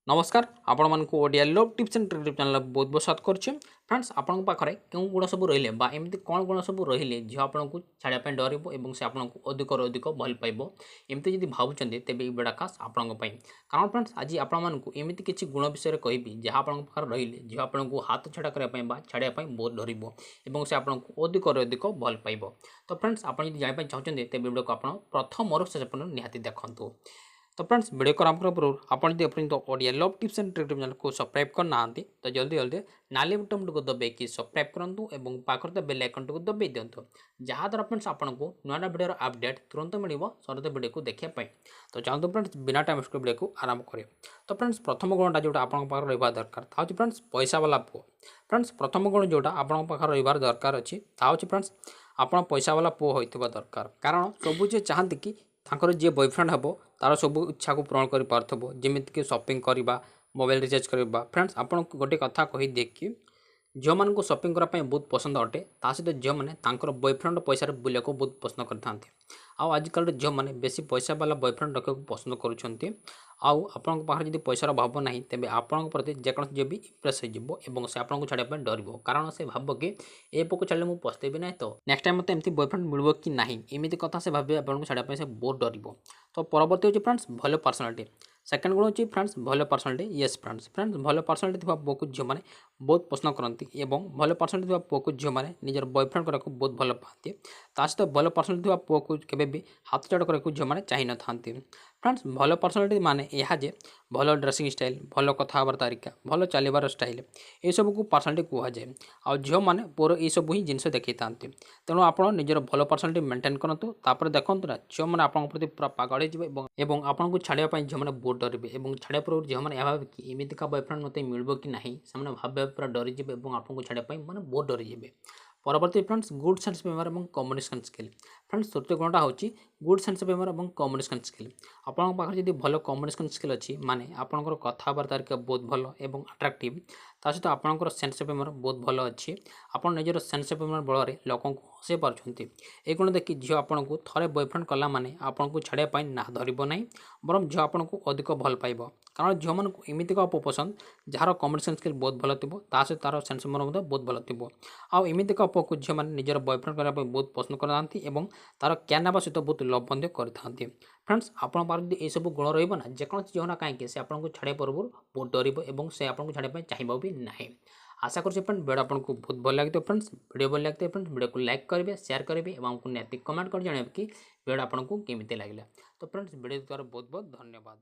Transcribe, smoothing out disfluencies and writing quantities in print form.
नमस्कार आपण मानक Odia love tips and trick channel बहुत बहुत स्वागत करुच्छे फ्रेंड्स आपण पाखे क्यों गुण सब रही एमती कौन गुण सब रही झील आपन को छाड़ापी डर और से आपको अधिक अधिक भल पाइब एमती जब भावुं तेज वीडियो खास आपण कारण फ्रेंड्स आज आपमती किसी गुण विषय कहबी जहाँ आप रही झील आपन को हाथ छड़ा करने छाड़ापी बहुत डर और से आपको अधिक अधिक भल पाइब तो फ्रेंड्स आप जानापी चाहते तेज वीडियो को आप प्रथम शेष निहाती देखूँ तो फ्रेंड्स वीडियो को आरंभ पूर्व आपड़ जब Odia love tips and trick channel को सब्सक्राइब करना तो जल्दी जल्दी नाली बटन को दबाई सब्सक्राइब करूँ और पाखर बेल आइकन को दबाई दिंतु जहाँद्वारा फ्रेंड्स आपको नुआ वीडियो अपडेट तुरंत मिल सरत वीडियो को देखापी तो चलते फ्रेंड्स बिना टाइम वेस्ट वीडियो को आरंभ करें तो फ्रेंड्स प्रथम गुणटा जोटा आप रहा दरकार था फ्रेंड्स पैसा वाला पुओ फ्रेंड्स प्रथम गुण जोटा आप रहा दरकार अच्छी फ्रेंड्स आप पैसा वाला पुओ होता दरकार कारण सबू जे चाहती कि तांकर जी बॉयफ्रेंड हम तार सब इच्छा को पूरण कर पार्थब जमीक शॉपिंग करवा मोबाइल रिचार्ज करवा फ्रेंड्स आपन गोटे कथा कहीदे कि झील मान को शॉपिंग करने बहुत पसंद अटे ता सहित झील मैंने बॉयफ्रेंड पैसा बुलाक बहुत पसंद करते आजकल झील मैंने बेसी पैसा वाला बॉयफ्रेंड रखा पसंद करुँच आपण पाखे जब पैसार भाव ना तेज आपण प्रति जेकोसी झील भी इम्प्रेस हो से आपको छाड़ापी डर कारण से भाव कि ए पक छाड़े मुझे पछतेबी ना तो नेक्स्ट टाइम मत एमती बॉयफ्रेंड मिल कि ना एमती कथा से भावे आपको छाड़ापी से बहुत डर तो परवर्ती हूँ फ्रेंड्स भल पर्सनालीटी सेकेंड गुण हूँ फ्रेंड्स भल पर्सनालीटी येस फ्रेंड्स भल पर्सनालीटी पुओ को झील मैंने बहुत पसंद करती भल पर्सनालीटी पुओ को झील मैंने निजर बॉयफ्रेंड करने बहुत भल पाती सहित भल पर्सनालीटी पुओ को केवे हाथ चढ़ करने झील मैंने चाह न था फ्रेंड्स भल पर्सनालीटी माने यह जे भल ड्रेसिंग स्टाइल भल कथबार तरीका भल चलबार स्टाइल ये सब को पर्सनालीटी कहुए आ झील मैंने पुअर ये सब ही जिन देखी था तेणु आप निजर भल पर्सनालीटी मेंटेन करूँ तापर देखो ना झील मैंने आप प्रति पूरा पागल हो आपको छाड़ापी झील मैंने बहुत डरवे और छाड़ा पूर्व झील मैंने भावे कि एमतीका बॉयफ्रेंड मत मिल कि ना से भावे पूरा डरीजे और आपको छाड़ापी मैंने बहुत डरीजे परवर्ती फ्रेंड्स गुड सेंस पेपर और कम्युनिकेशन स्किल फ्रेंड्स तृतीय गुणटा हूँ गुड सेंस पेपर और कम्युनिकेशन स्किल आपन पाखे जब भल कम्युनिकेशन स्किल अच्छी माने आपंकर कथबार्ता तरीका बहुत भल और अट्राक्टिव ता सहित आपंकर सेंस ऑफ ह्यूमर बहुत भल अच्छी आप निजर सेंस ऑफ ह्यूमर बल लोक हसई पार्टी ये गुण देखिए झील आपन को थे बॉयफ्रेंड कला माने आपन को छाड़ापी ना धरब ना बर झील आपन को अधिक भल पाइब कारण झील मान एमती पुओ पसंद जार कम्युनिकेशन स्किल बहुत भल थो सहित तार सेंस ऑफ ह्यूमर बहुत भल थो आमतीका पुओ को झील मैंने निजर बॉयफ्रेंड करने बहुत पसंद करते तार क्या नाम सहित बहुत लव करते फ्रेंड्स आपण पार्टी ये सब गुण रहा जेकोसी झील ना कहीं से आपको छाड़ा पूर्व बहुत डर और से आपको छाड़ापी चाहिए भी ना आशा करें फ्रेंड्स वीडियो आपको बहुत भल लगे फ्रेंड्स वीडियो भल लगते फ्रेंड्स वीडियो को लाइक करेंगे शेयर करेंगे और हमको निहाती कमेंट कर जन कि वीडियो आपको केमी लगे तो फ्रेंड्स वीडियो द्वारा बहुत बहुत धन्यवाद।